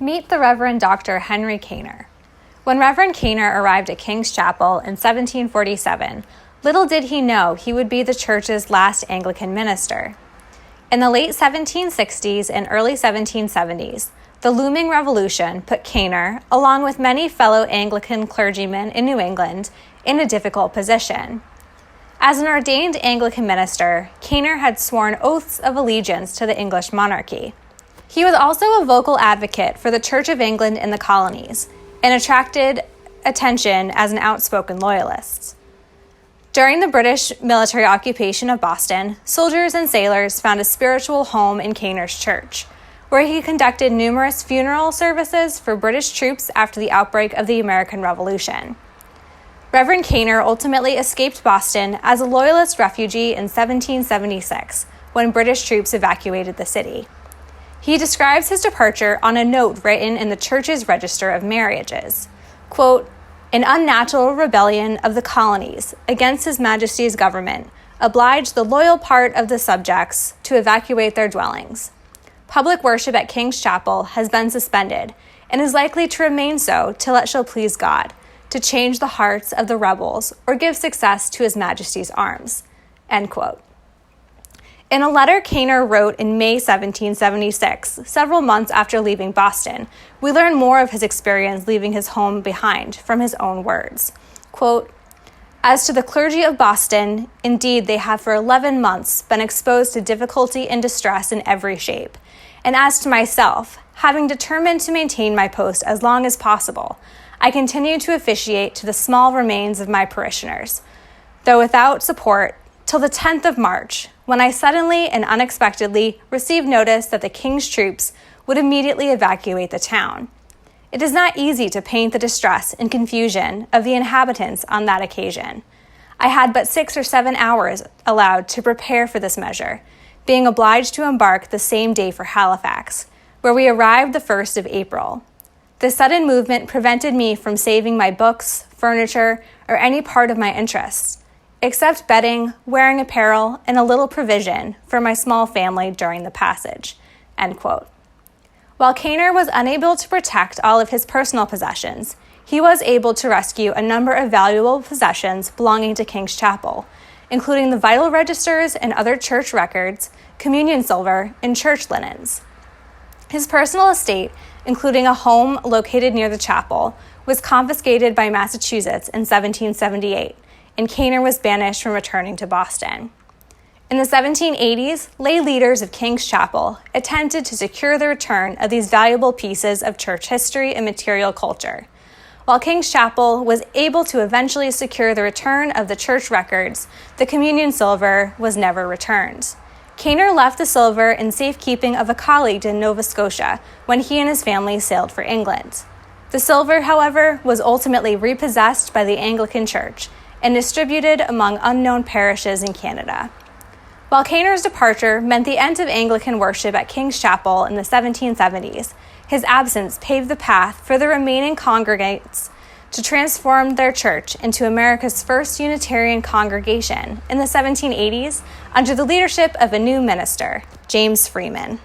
Meet the Reverend Dr. Henry Caner. When Reverend Caner arrived at King's Chapel in 1747, little did he know he would be the church's last Anglican minister. In the late 1760s and early 1770s, the looming revolution put Caner, along with many fellow Anglican clergymen in New England, in a difficult position. As an ordained Anglican minister, Caner had sworn oaths of allegiance to the English monarchy. He was also a vocal advocate for the Church of England in the colonies and attracted attention as an outspoken Loyalist. During the British military occupation of Boston, soldiers and sailors found a spiritual home in Caner's church, where he conducted numerous funeral services for British troops after the outbreak of the American Revolution. Reverend Caner ultimately escaped Boston as a Loyalist refugee in 1776 when British troops evacuated the city. He describes his departure on a note written in the church's register of marriages. Quote, "An unnatural rebellion of the colonies against His Majesty's government obliged the loyal part of the subjects to evacuate their dwellings. Public worship at King's Chapel has been suspended and is likely to remain so till it shall please God to change the hearts of the rebels or give success to His Majesty's arms." End quote. In a letter Caner wrote in May 1776, several months after leaving Boston, we learn more of his experience leaving his home behind from his own words. Quote, "As to the clergy of Boston, indeed they have for 11 months been exposed to difficulty and distress in every shape. And as to myself, having determined to maintain my post as long as possible, I continue to officiate to the small remains of my parishioners, though without support, till the 10th of March, when I suddenly and unexpectedly received notice that the King's troops would immediately evacuate the town. It is not easy to paint the distress and confusion of the inhabitants on that occasion. I had but 6 or 7 hours allowed to prepare for this measure, being obliged to embark the same day for Halifax, where we arrived the 1st of April. The sudden movement prevented me from saving my books, furniture, or any part of my interests, except bedding, wearing apparel, and a little provision for my small family during the passage." End quote. While Caner was unable to protect all of his personal possessions, he was able to rescue a number of valuable possessions belonging to King's Chapel, including the vital registers and other church records, communion silver, and church linens. His personal estate, including a home located near the chapel, was confiscated by Massachusetts in 1778, and Caner was banished from returning to Boston. In the 1780s, lay leaders of King's Chapel attempted to secure the return of these valuable pieces of church history and material culture. While King's Chapel was able to eventually secure the return of the church records, the communion silver was never returned. Caner left the silver in safekeeping of a colleague in Nova Scotia when he and his family sailed for England. The silver, however, was ultimately repossessed by the Anglican Church and distributed among unknown parishes in Canada. While Caner's departure meant the end of Anglican worship at King's Chapel in the 1770s, his absence paved the path for the remaining congregates to transform their church into America's first Unitarian congregation in the 1780s under the leadership of a new minister, James Freeman.